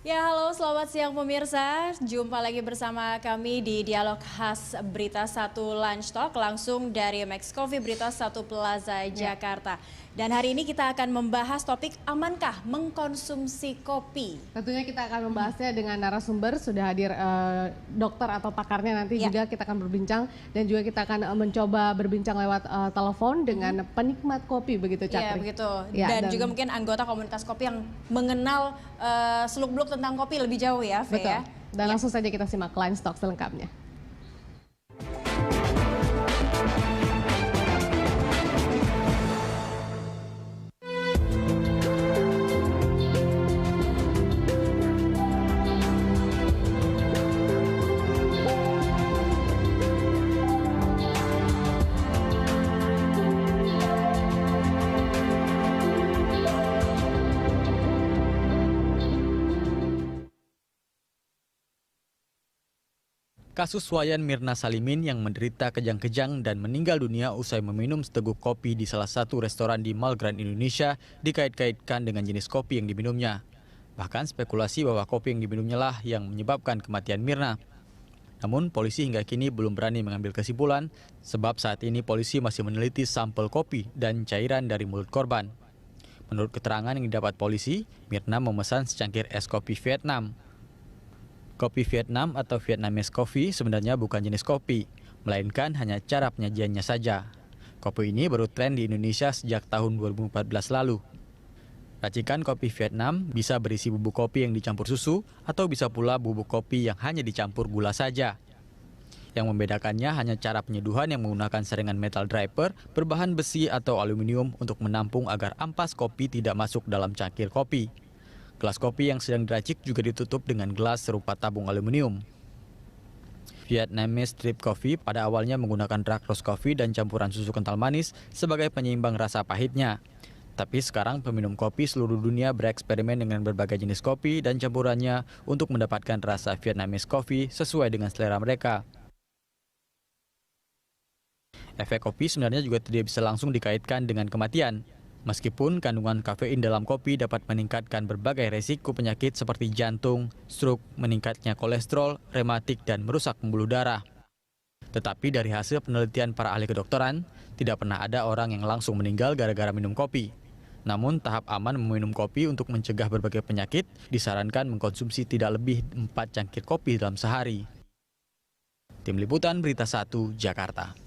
Ya, halo, selamat siang pemirsa. Jumpa lagi bersama kami di Dialog Khas Berita 1 Lunch Talk langsung dari Max Coffee Berita 1 Plaza Jakarta. Dan hari ini kita akan membahas topik amankah mengkonsumsi kopi. Tentunya kita akan membahasnya dengan narasumber, sudah hadir dokter atau pakarnya nanti juga kita akan berbincang. Dan juga kita akan mencoba berbincang lewat telepon dengan penikmat kopi, begitu Cakri? Iya, begitu. Dan juga mungkin anggota komunitas kopi yang mengenal seluk-beluk tentang kopi lebih jauh ya, Fe. Betul. Dan langsung saja kita simak Lunch Talk selengkapnya. Kasus Wayan Mirna Salimin yang menderita kejang-kejang dan meninggal dunia usai meminum seteguk kopi di salah satu restoran di Mall Grand Indonesia dikait-kaitkan dengan jenis kopi yang diminumnya. Bahkan spekulasi bahwa kopi yang diminumnya lah yang menyebabkan kematian Mirna. Namun polisi hingga kini belum berani mengambil kesimpulan sebab saat ini polisi masih meneliti sampel kopi dan cairan dari mulut korban. Menurut keterangan yang didapat polisi, Mirna memesan secangkir es kopi Vietnam. Kopi Vietnam atau Vietnamese coffee sebenarnya bukan jenis kopi, melainkan hanya cara penyajiannya saja. Kopi ini baru tren di Indonesia sejak tahun 2014 lalu. Racikan kopi Vietnam bisa berisi bubuk kopi yang dicampur susu atau bisa pula bubuk kopi yang hanya dicampur gula saja. Yang membedakannya hanya cara penyeduhan yang menggunakan saringan metal draper berbahan besi atau aluminium untuk menampung agar ampas kopi tidak masuk dalam cangkir kopi. Gelas kopi yang sedang diracik juga ditutup dengan gelas serupa tabung aluminium. Vietnamese drip coffee pada awalnya menggunakan dark roast coffee dan campuran susu kental manis sebagai penyeimbang rasa pahitnya. Tapi sekarang peminum kopi seluruh dunia bereksperimen dengan berbagai jenis kopi dan campurannya untuk mendapatkan rasa Vietnamese coffee sesuai dengan selera mereka. Efek kopi sebenarnya juga tidak bisa langsung dikaitkan dengan kematian. Meskipun kandungan kafein dalam kopi dapat meningkatkan berbagai resiko penyakit seperti jantung, stroke, meningkatnya kolesterol, rematik, dan merusak pembuluh darah. Tetapi dari hasil penelitian para ahli kedokteran, tidak pernah ada orang yang langsung meninggal gara-gara minum kopi. Namun tahap aman meminum kopi untuk mencegah berbagai penyakit disarankan mengkonsumsi tidak lebih 4 cangkir kopi dalam sehari. Tim Liputan Berita 1, Jakarta.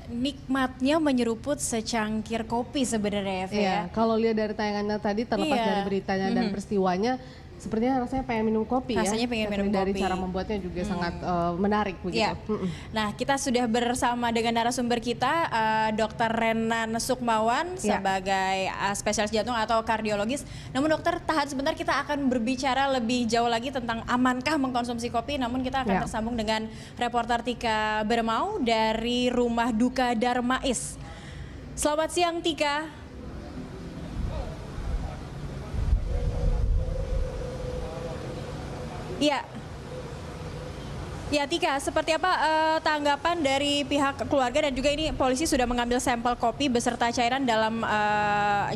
Nikmatnya menyeruput secangkir kopi sebenarnya ya, Fe. Iya, kalau lihat dari tayangannya tadi terlepas dari beritanya dan peristiwanya, sepertinya rasanya pengen minum kopi Rasanya pengen minum dari kopi. cara membuatnya juga sangat menarik begitu. Nah, kita sudah bersama dengan narasumber kita, Dr. Renan Sukmawan sebagai spesialis jantung atau kardiologis. Namun dokter, tahan sebentar, kita akan berbicara lebih jauh lagi tentang amankah mengkonsumsi kopi. Namun kita akan tersambung dengan reporter Tika Bermau dari Rumah Duka Darmais. Selamat siang, Tika. Iya. Ya, Tika, seperti apa tanggapan dari pihak keluarga dan juga ini polisi sudah mengambil sampel kopi beserta cairan dalam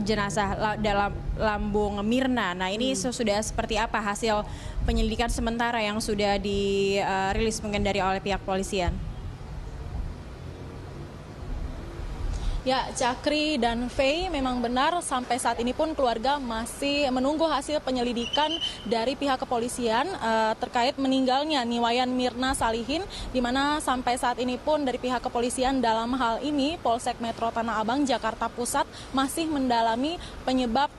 jenazah dalam lambung Mirna. Nah, ini sudah seperti apa hasil penyelidikan sementara yang sudah dirilis mungkin dari oleh pihak polisian? Ya, Cakri dan Faye, memang benar sampai saat ini pun keluarga masih menunggu hasil penyelidikan dari pihak kepolisian terkait meninggalnya Wayan Mirna Salihin, di mana sampai saat ini pun dari pihak kepolisian dalam hal ini Polsek Metro Tanah Abang Jakarta Pusat masih mendalami penyebab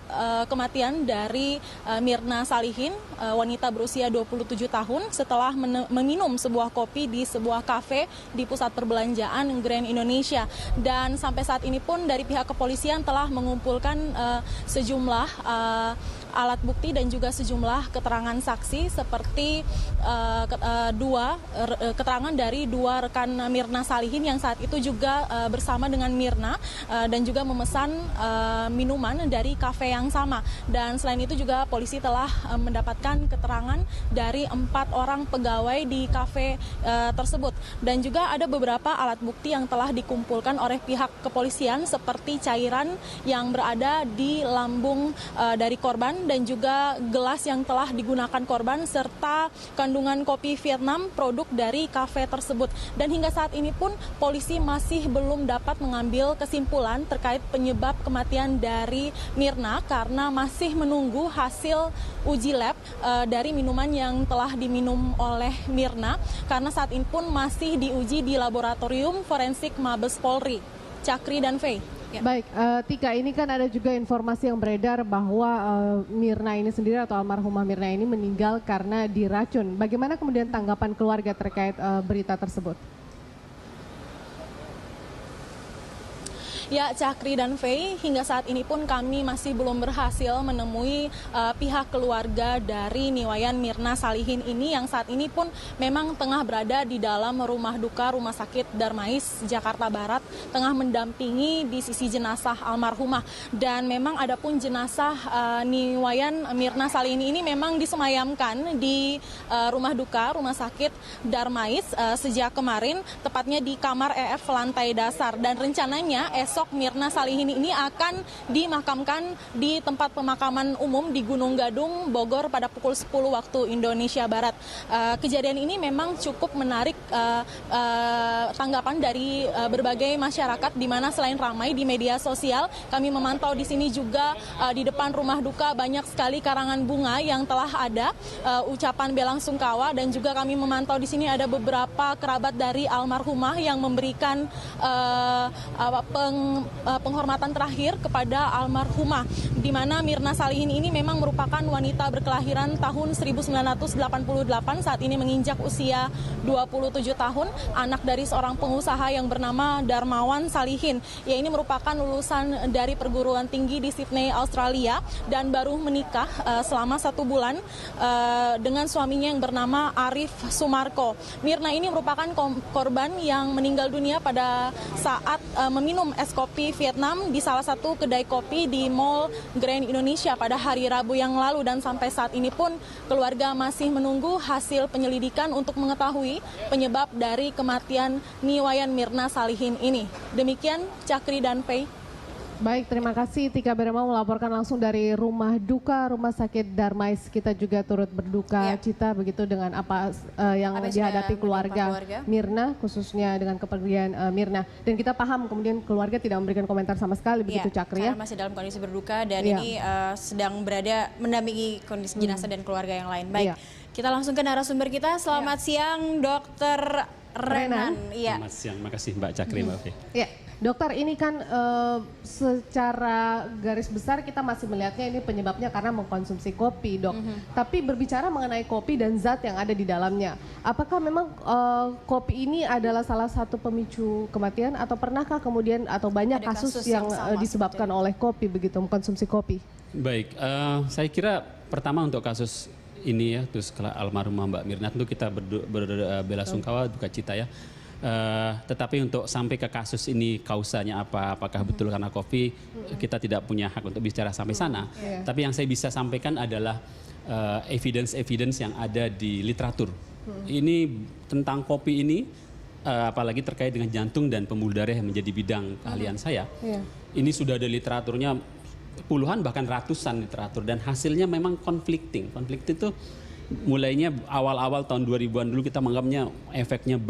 kematian dari Mirna Salihin, wanita berusia 27 tahun setelah meminum sebuah kopi di sebuah kafe di pusat perbelanjaan Grand Indonesia. Dan sampai saat ini pun dari pihak kepolisian telah mengumpulkan sejumlah alat bukti dan juga sejumlah keterangan saksi seperti keterangan dari dua rekan Mirna Salihin yang saat itu juga bersama dengan Mirna dan juga memesan minuman dari kafe yang sama. Dan selain itu juga polisi telah mendapatkan keterangan dari 4 orang pegawai di kafe tersebut. Dan juga ada beberapa alat bukti yang telah dikumpulkan oleh pihak kepolisian kepolisian seperti cairan yang berada di lambung dari korban dan juga gelas yang telah digunakan korban serta kandungan kopi Vietnam produk dari kafe tersebut. Dan hingga saat ini pun polisi masih belum dapat mengambil kesimpulan terkait penyebab kematian dari Mirna karena masih menunggu hasil uji lab dari minuman yang telah diminum oleh Mirna karena saat ini pun masih diuji di laboratorium forensik Mabes Polri. Cakri dan Faye. Ya. Baik, Tika, ini kan ada juga informasi yang beredar bahwa Mirna ini sendiri atau almarhumah Mirna ini meninggal karena diracun. Bagaimana kemudian tanggapan keluarga terkait berita tersebut? Ya, Cakri dan Faye, hingga saat ini pun kami masih belum berhasil menemui pihak keluarga dari Niwayan Mirna Salihin ini yang saat ini pun memang tengah berada di dalam rumah duka Rumah Sakit Darmais, Jakarta Barat, tengah mendampingi di sisi jenazah almarhumah. Dan memang ada pun jenazah Niwayan Mirna Salihin ini memang disemayamkan di rumah duka Rumah Sakit Darmais sejak kemarin, tepatnya di kamar EF lantai dasar. Dan rencananya esok Mirna Salihin ini akan dimakamkan di tempat pemakaman umum di Gunung Gadung, Bogor pada pukul 10 waktu Indonesia Barat. Kejadian ini memang cukup menarik tanggapan dari berbagai masyarakat di mana selain ramai di media sosial, kami memantau di sini juga di depan rumah duka banyak sekali karangan bunga yang telah ada ucapan bela-sungkawa dan juga kami memantau di sini ada beberapa kerabat dari almarhumah yang memberikan penghormatan terakhir kepada almarhumah, di mana Mirna Salihin ini memang merupakan wanita berkelahiran tahun 1988, saat ini menginjak usia 27 tahun, anak dari seorang pengusaha yang bernama Darmawan Salihin. Ia ini merupakan lulusan dari perguruan tinggi di Sydney, Australia, dan baru menikah selama 1 bulan dengan suaminya yang bernama Arif Sumarko. Mirna ini merupakan korban yang meninggal dunia pada saat meminum es kopi Vietnam di salah satu kedai kopi di Mall Grand Indonesia pada hari Rabu yang lalu, dan sampai saat ini pun keluarga masih menunggu hasil penyelidikan untuk mengetahui penyebab dari kematian Niwayan Mirna Salihin ini. Demikian Cakri dan Faye. Baik, terima kasih Tika Berema melaporkan langsung dari rumah duka Rumah Sakit Darmais. Kita juga turut berduka cita begitu dengan apa yang dihadapi keluarga Mirna, khususnya dengan kepergian Mirna. Dan kita paham kemudian keluarga tidak memberikan komentar sama sekali begitu Cakri ya. Masih dalam kondisi berduka dan ini sedang berada mendampingi kondisi jenazah dan keluarga yang lain. Baik, kita langsung ke narasumber kita. Selamat siang Dokter Renan. Selamat siang, makasih Mbak Cakri, Mbak Faye. Ya. Dokter, ini kan secara garis besar kita masih melihatnya ini penyebabnya karena mengkonsumsi kopi, Dok. Tapi berbicara mengenai kopi dan zat yang ada di dalamnya, apakah memang kopi ini adalah salah satu pemicu kematian atau pernahkah kemudian atau banyak kasus yang disebabkan oleh kopi begitu, mengkonsumsi kopi? Baik, saya kira pertama untuk kasus ini ya, terus kalau almarhumah Mbak Mirna tentu kita berbela-sungkawa, duka cita ya. Tetapi untuk sampai ke kasus ini kausanya apa, apakah betul karena kopi, kita tidak punya hak untuk bicara sampai sana. Tapi yang saya bisa sampaikan adalah evidence yang ada di literatur. Ini tentang kopi ini, apalagi terkait dengan jantung dan pembuluh darah yang menjadi bidang keahlian saya. Ini sudah ada literaturnya puluhan bahkan ratusan literatur dan hasilnya memang conflicting. Conflicting itu mulainya awal-awal tahun 2000-an dulu kita menganggapnya efeknya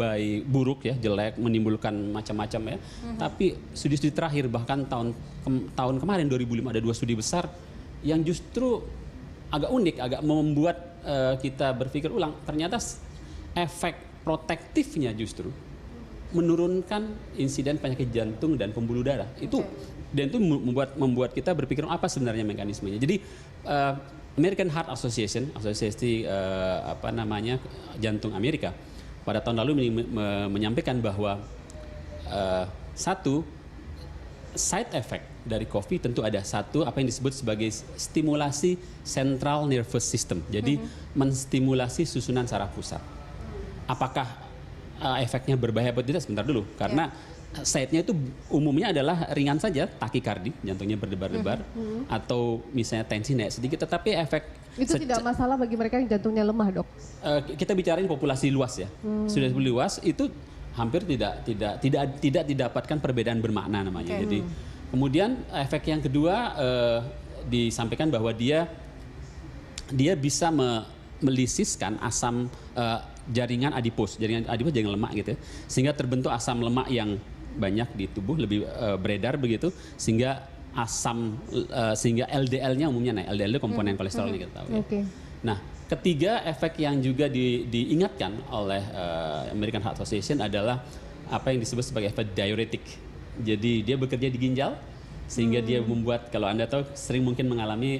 buruk ya, jelek, menimbulkan macam-macam ya. Tapi studi-studi terakhir bahkan tahun kemarin 2005 ada 2 studi besar yang justru agak unik, agak membuat kita berpikir ulang. Ternyata efek protektifnya justru menurunkan insiden penyakit jantung dan pembuluh darah. Dan itu membuat kita berpikir apa sebenarnya mekanismenya. Jadi American Heart Association, asosiasi jantung Amerika, pada tahun lalu menyampaikan bahwa satu side effect dari kopi tentu ada satu apa yang disebut sebagai stimulasi central nervous system. Jadi menstimulasi susunan saraf pusat. Apakah efeknya berbahaya atau tidak? Sebentar dulu, karena side-nya itu umumnya adalah ringan saja, takikardi, jantungnya berdebar-debar, atau misalnya tensi naik sedikit, tetapi efek itu tidak masalah bagi mereka yang jantungnya lemah, Dok. Kita bicarain populasi luas ya, sudah luas itu hampir tidak didapatkan perbedaan bermakna namanya. Jadi kemudian efek yang kedua disampaikan bahwa dia bisa melisiskan asam jaringan adipos jaringan lemak gitu ya, sehingga terbentuk asam lemak yang banyak di tubuh, lebih beredar begitu, sehingga sehingga LDL-nya umumnya naik. LDL itu komponen kolesterol yang kita tahu ya. Nah, ketiga efek yang juga diingatkan oleh American Heart Association adalah apa yang disebut sebagai efek diuretik. Jadi dia bekerja di ginjal, sehingga dia membuat, kalau Anda tahu sering mungkin mengalami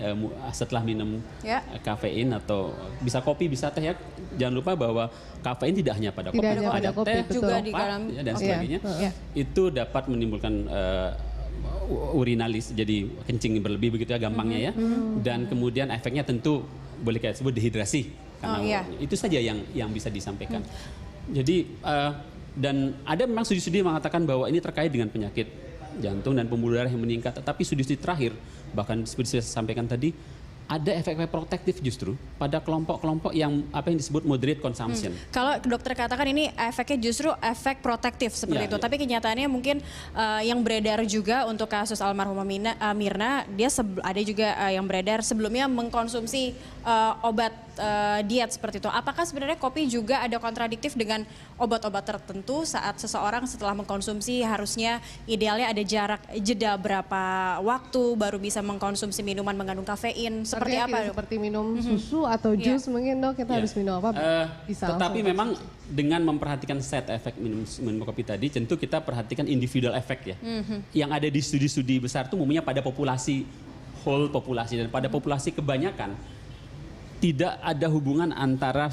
setelah minum kafein atau bisa kopi, bisa teh ya, jangan lupa bahwa kafein tidak hanya pada kopi, ada teh juga di dalam dan sebagainya. Itu dapat menimbulkan urinalis, jadi kencing berlebih begitu ya gampangnya ya. Dan kemudian efeknya tentu boleh kita sebut dehidrasi, karena itu saja yang bisa disampaikan. Jadi dan ada memang studi-studi mengatakan bahwa ini terkait dengan penyakit jantung dan pembuluh darah yang meningkat, tetapi studi-studi terakhir bahkan seperti saya sampaikan tadi, ada efek-efek protektif justru pada kelompok-kelompok yang apa yang disebut moderate consumption. Kalau dokter katakan ini efeknya justru efek protektif seperti itu, tapi kenyataannya mungkin yang beredar juga untuk kasus almarhumah Mirna, dia ada juga yang beredar sebelumnya mengkonsumsi obat diet seperti itu. Apakah sebenarnya kopi juga ada kontradiktif dengan obat-obat tertentu saat seseorang setelah mengkonsumsi harusnya idealnya ada jarak jeda berapa waktu baru bisa mengkonsumsi minuman mengandung kafein? Seperti apa? Seperti minum susu atau jus mungkin dok, kita harus minum apa? Bisa tetapi memang dengan memperhatikan side effect minum kopi tadi, tentu kita perhatikan individual effect ya. Yang ada di studi-studi besar itu umumnya pada populasi, whole populasi, dan pada populasi kebanyakan tidak ada hubungan antara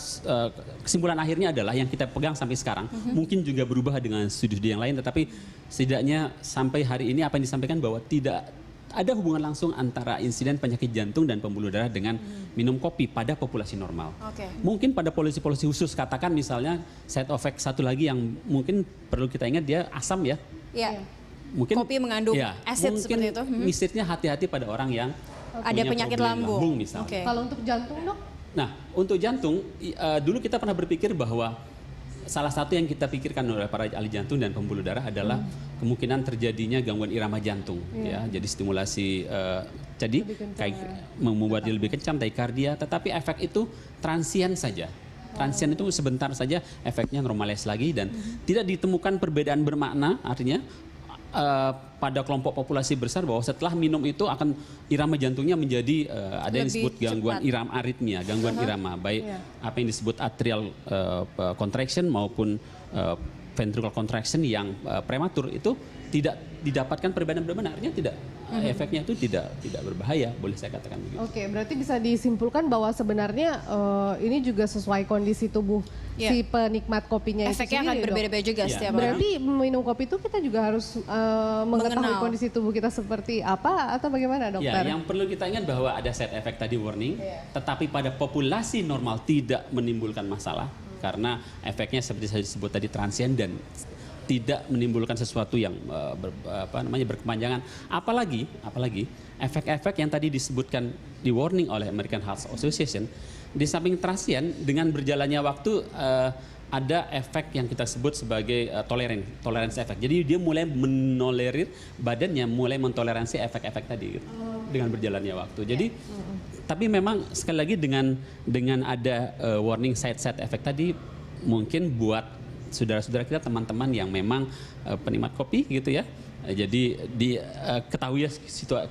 kesimpulan akhirnya adalah yang kita pegang sampai sekarang. Mungkin juga berubah dengan studi-studi yang lain, tetapi setidaknya sampai hari ini apa yang disampaikan bahwa tidak ada hubungan langsung antara insiden penyakit jantung dan pembuluh darah dengan minum kopi pada populasi normal. Mungkin pada polisi-polisi khusus, katakan misalnya side effect satu lagi yang mungkin perlu kita ingat, dia asam ya. Mungkin kopi mengandung asid seperti itu. Misalnya hati-hati pada orang yang ada penyakit lambung misalnya. Kalau untuk jantung dok? Nah, untuk jantung dulu kita pernah berpikir bahwa salah satu yang kita pikirkan oleh para ahli jantung dan pembuluh darah adalah kemungkinan terjadinya gangguan irama jantung, ya. Jadi stimulasi, jadi membuat dia lebih kencang, tachycardia. Tetapi efek itu transien saja. Transien itu sebentar saja, efeknya normalize lagi dan tidak ditemukan perbedaan bermakna. Artinya pada kelompok populasi besar bahwa setelah minum itu akan irama jantungnya menjadi ada yang disebut gangguan irama aritmia, gangguan irama, baik apa yang disebut atrial contraction maupun ventricular contraction yang prematur, itu tidak didapatkan perbedaan bermakna. Artinya tidak, efeknya itu tidak berbahaya, boleh saya katakan begitu. Oke, berarti bisa disimpulkan bahwa sebenarnya ini juga sesuai kondisi tubuh si penikmat kopinya itu sendiri. Efeknya akan berbeda-beda juga setiap orang. Berarti minum kopi itu kita juga harus mengetahui kondisi tubuh kita seperti apa atau bagaimana dokter? Ya, yang perlu kita ingat bahwa ada side effect tadi warning, tetapi pada populasi normal tidak menimbulkan masalah karena efeknya seperti saya sebut tadi transien dan tidak menimbulkan sesuatu yang berkepanjangan. Apalagi efek-efek yang tadi disebutkan di warning oleh American Heart Association, di samping transien dengan berjalannya waktu ada efek yang kita sebut sebagai toleransi efek. Jadi dia mulai menolerir, badannya mulai mentoleransi efek-efek tadi gitu, dengan berjalannya waktu. Jadi tapi memang sekali lagi dengan ada warning side effect tadi, mungkin buat saudara-saudara kita, teman-teman yang memang penikmat kopi gitu ya. Jadi ketahui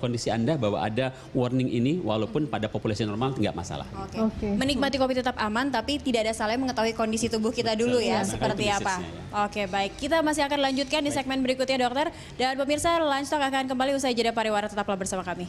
kondisi Anda bahwa ada warning ini, walaupun pada populasi normal nggak masalah. Menikmati kopi tetap aman, tapi tidak ada salahnya mengetahui kondisi tubuh kita dulu ya, seperti apa. Oke, baik. Kita masih akan lanjutkan di segmen berikutnya dokter. Dan pemirsa, Lunch Talk akan kembali usai jeda pariwara, tetaplah bersama kami.